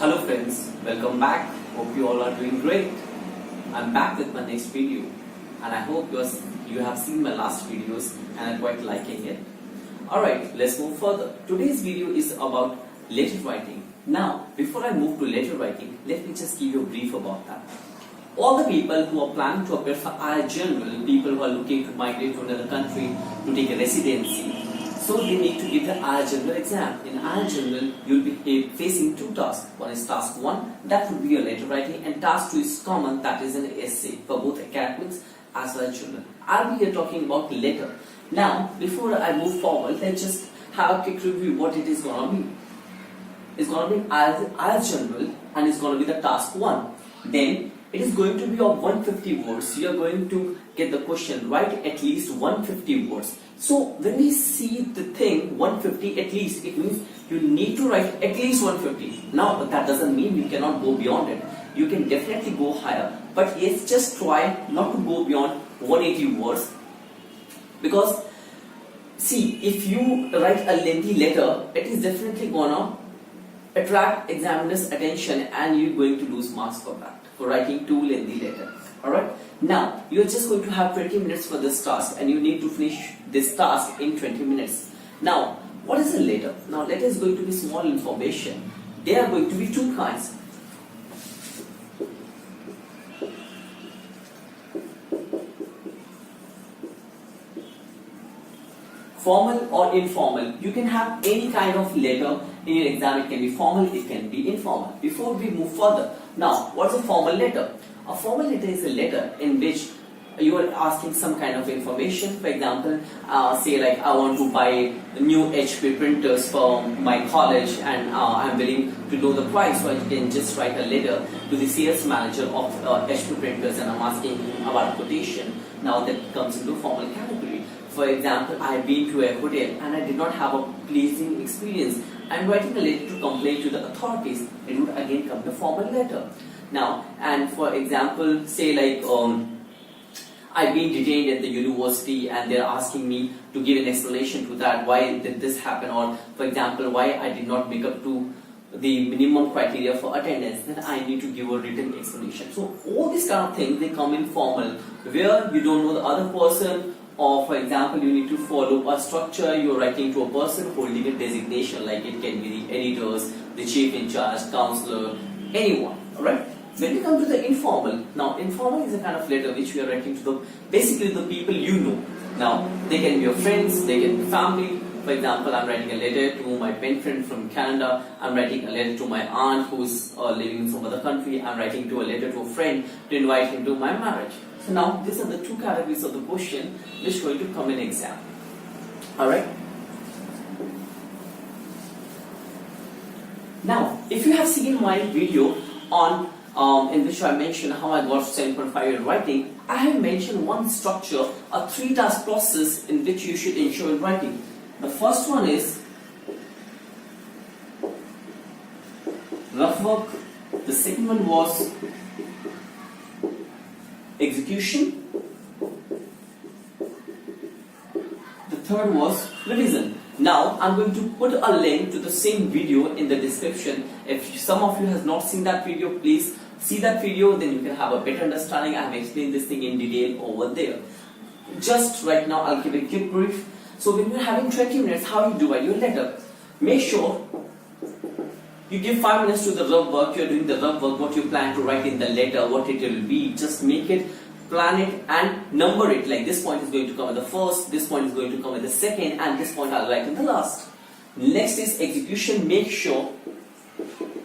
Hello friends, welcome back. Hope you all are doing great. I'm back with my next video and I hope you have seen my last videos and are quite liking it. Alright, let's move further. Today's video is about letter writing. Now, before I move to letter writing, let me just give you a brief about that. All the people who are planning to appear for IELTS General, people who are looking to migrate to another country to take a residency, so they need to give the IELTS General exam. In IELTS General, you will be facing two tasks. One is task 1, that would be your letter writing, and task 2 is common, that is an essay for both academics as well as general. I'll be here talking about letter. Now, before I move forward, let's just have a quick review what it is going to be. It's going to be IELTS General and it's going to be the task 1. Then, it is going to be of 150 words. You are going to get the question, write at least 150 words. So when we see the thing 150 at least, it means you need to write at least 150. Now that doesn't mean you cannot go beyond it. You can definitely go higher. But yes, just try not to go beyond 180 words. Because see, if you write a lengthy letter, it is definitely gonna attract examiner's attention and you're going to lose marks for that, for writing too lengthy letter. Alright, now you're just going to have 20 minutes for this task and you need to finish this task in 20 minutes. Now, what is a letter? Now, letter is going to be small information. There are going to be two kinds. Formal or informal. You can have any kind of letter in your exam. It can be formal, it can be informal. Before we move further, now what's a formal letter? A formal letter is a letter in which you are asking some kind of information. For example, say like I want to buy new HP printers for my college and I'm willing to know the price, so I can just write a letter to the sales manager of HP printers and I'm asking about a quotation. Now that comes into formal category. For example, I have been to a hotel and I did not have a pleasing experience. I am writing a letter to complain to the authorities. It would again come to formal letter. Now, and for example, say like I've been detained at the university and they're asking me to give an explanation to that. Why did this happen? Or for example, why I did not make up to the minimum criteria for attendance, then I need to give a written explanation. So all these kind of things, they come in formal, where you don't know the other person, or for example, you need to follow a structure. You're writing to a person holding a designation, like it can be the editors, the chief in charge, counselor, anyone. Alright? When we come to the informal, now informal is a kind of letter which we are writing to basically the people you know. Now they can be your friends, they can be family. For example, I'm writing a letter to my pen friend from Canada. I'm writing a letter to my aunt who's living in some other country. I'm writing to a letter to a friend to invite him to my marriage. So now these are the two categories of the question which are going to come in exam. Alright. Now, if you have seen my video on in which I mentioned how I got 7.5 in writing, I have mentioned one structure, a 3-task process in which you should ensure in writing. The first one is rough work. The second one was execution. The third was revision. Now I'm going to put a link to the same video in the description. If some of you has not seen that video, please see that video, then you can have a better understanding. I have explained this thing in detail over there. Just right now I'll give a quick brief. So when you're having 20 minutes, how you do your letter? Make sure you give 5 minutes to the rough work. You're doing the rough work, what you plan to write in the letter, what it will be. Just make it, plan it and number it. Like this point is going to come at the first, this point is going to come at the second, and this point I'll write in the last. Next is execution. Make sure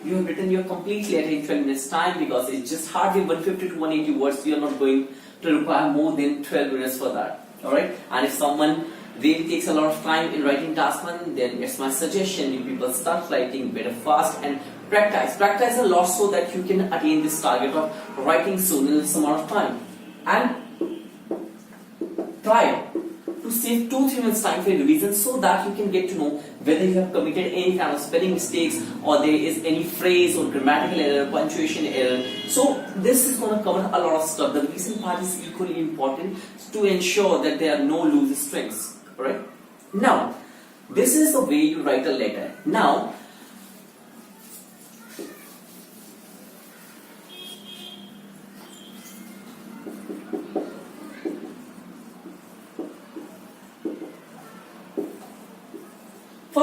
you have written your complete letter in 12 minutes time, because it's just hardly 150 to 180 words. You're not going to require more than 12 minutes for that. Alright? And if someone really takes a lot of time in writing task 1, then it's my suggestion you people start writing better fast and practice a lot so that you can attain this target of writing soon in this amount of time. And try to save 2-3 minutes time for revision so that you can get to know whether you have committed any kind of spelling mistakes or there is any phrase or grammatical error, punctuation error. So this is going to cover a lot of stuff. The revision part is equally important to ensure that there are no loose strings. Alright? Now, this is the way you write a letter. Now,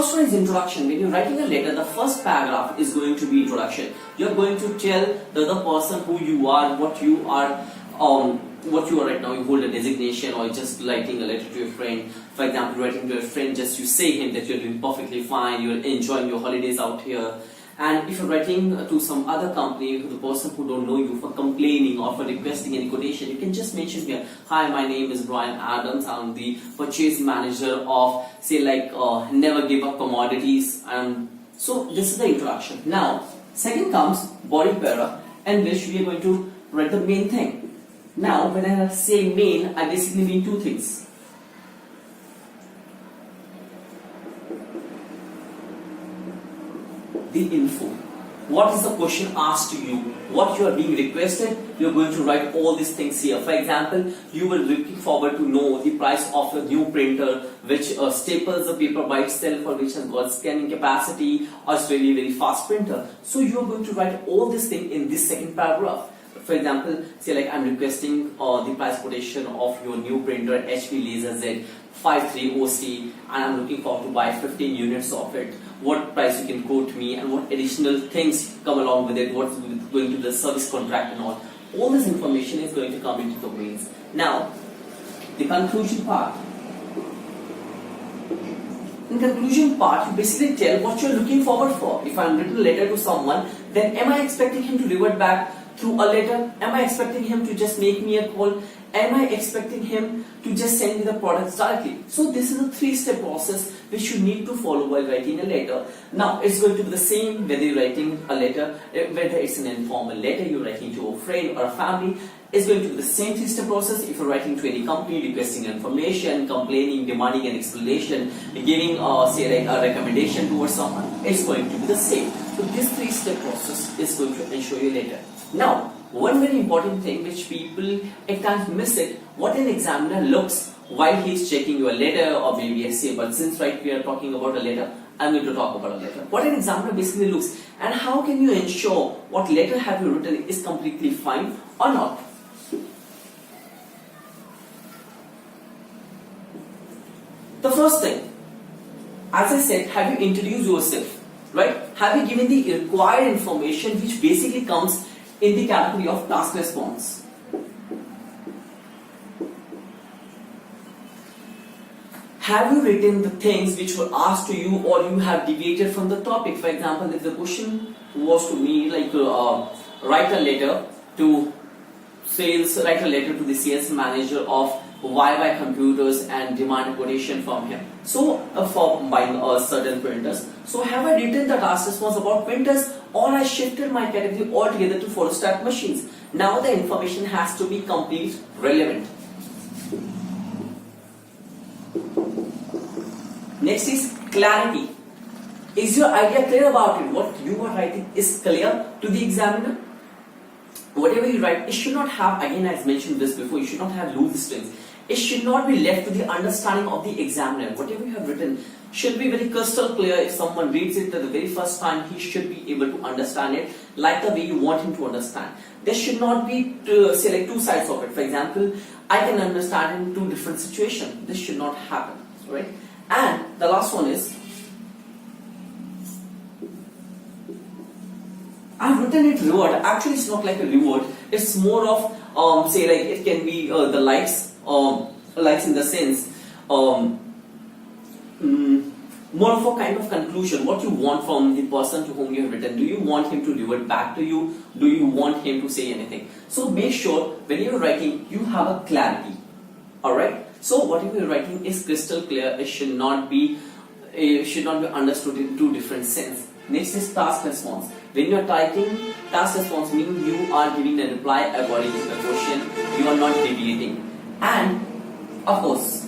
First one is introduction. When you're writing a letter, the first paragraph is going to be introduction. You're going to tell the other person who you are, what you are right now. You hold a designation, or just writing a letter to your friend. For example, writing to your friend, just you say him that you're doing perfectly fine, you're enjoying your holidays out here. And if you're writing to some other company, the person who don't know you, for complaining or for requesting any quotation, you can just mention here, hi, my name is Brian Adams, I'm the purchase manager of, say, like Never Give Up Commodities. So this is the introduction. Now, second comes body para, in which we are going to write the main thing. Now, when I say main, I basically mean two things. The info. What is the question asked to you? What you are being requested? You are going to write all these things here. For example, you were looking forward to know the price of a new printer which staples the paper by itself, or which has got scanning capacity, or is really very fast printer. So you are going to write all these things in this second paragraph. For example, say like I'm requesting the price quotation of your new printer HP Laser Z 53OC, and I'm looking forward to buy 15 units of it. What price you can quote me, and what additional things come along with it, what's going to the service contract and all. All this information is going to come into the mains. Now, the conclusion part. In conclusion part, you basically tell what you're looking forward for. If I'm written a letter to someone, then am I expecting him to revert back through a letter? Am I expecting him to just make me a call? Am I expecting him to just send me the products directly? So this is a three-step process which you need to follow while writing a letter. Now it's going to be the same whether you're writing a letter, whether it's an informal letter you're writing to a friend or a family. It's going to be the same three-step process. If you're writing to any company, requesting information, complaining, demanding an explanation, giving say like a recommendation towards someone, it's going to be the same. So this three-step process is going to ensure your letter. Now, one very important thing which people at times miss it, what an examiner looks while he's checking your letter or maybe essay. But since we are talking about a letter, I'm going to talk about a letter. What an examiner basically looks, and how can you ensure what letter have you written is completely fine or not. The first thing, as I said, have you introduced yourself, right? Have you given the required information which basically comes in the category of task response? Have you written the things which were asked to you, or you have deviated from the topic? For example, if the question was to me like write a letter to the sales manager of YY computers and demand a quotation from him. So for buying certain printers. So have I written the task response about printers, or I shifted my category altogether to photostat machines? Now the information has to be complete, relevant. Next is clarity. Is your idea clear about it? What you are writing is clear to the examiner? Whatever you write, it should not have, again as mentioned this before, you should not have loose strings. It should not be left to the understanding of the examiner. Whatever you have written should be very crystal clear. If someone reads it the very first time, he should be able to understand it like the way you want him to understand. There should not be, say like two sides of it. For example, I can understand in two different situations. This should not happen, right? And the last one is, I've written it reward. Actually, it's not like a reward. It's more of, say like it can be the likes in the sense, more of a kind of conclusion. What you want from the person to whom you have written. Do you want him to revert back to you? Do you want him to say anything? So make sure when you're writing, you have a clarity. Alright? So whatever you're writing is crystal clear. It should not be understood in two different sense. Next is task response. When you are typing, task response means you are giving a reply according to the question. You are not deviating. And of course,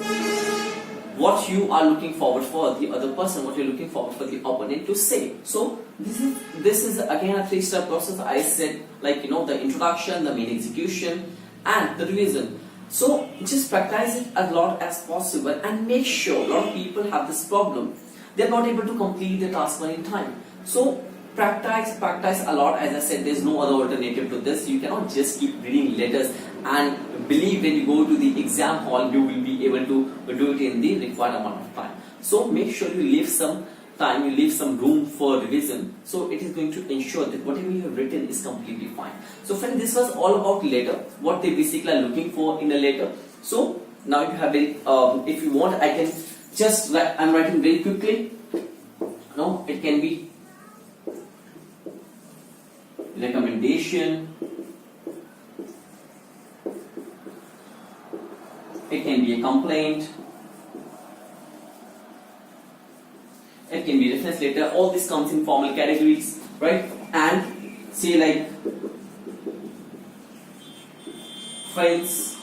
what you are looking forward for the other person, what you're looking forward for the opponent to say. So this is again a three-step process. I said, like, the introduction, the main execution, and the revision. So just practice it as lot as possible, and make sure. A lot of people have this problem. They're not able to complete the task one in time. So practice a lot. As I said, there's no other alternative to this. You cannot just keep reading letters and believe when you go to the exam hall you will be able to do it in the required amount of time. So make sure you leave some time, you leave some room for revision, so it is going to ensure that whatever you have written is completely fine. So friends, this was all about letter, what they basically are looking for in a letter. So now you have it, if you want, I can just write, I'm writing very quickly. No, it can be recommendation, it can be a complaint, it can be reference letter. All this comes in formal categories, right? And say like friends,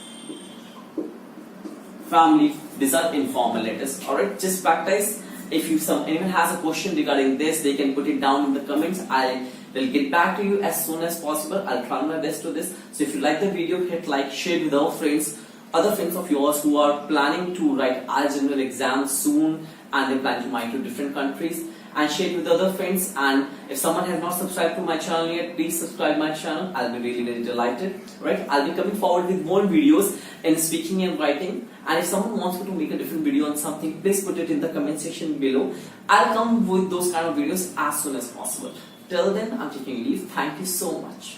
family, these are informal letters. Alright, just practice. If anyone has a question regarding this, they can put it down in the comments. I will get back to you as soon as possible. I'll try my best to this. So if you like the video, hit like, share with our friends, other friends of yours who are planning to write IELTS general exams soon and they plan to migrate to different countries, and share it with other friends. And if someone has not subscribed to my channel yet, please subscribe my channel. I'll be really very delighted. Right? I'll be coming forward with more videos in speaking and writing. And if someone wants me to make a different video on something, please put it in the comment section below. I'll come with those kind of videos as soon as possible. Till then, I'm taking leave. Thank you so much.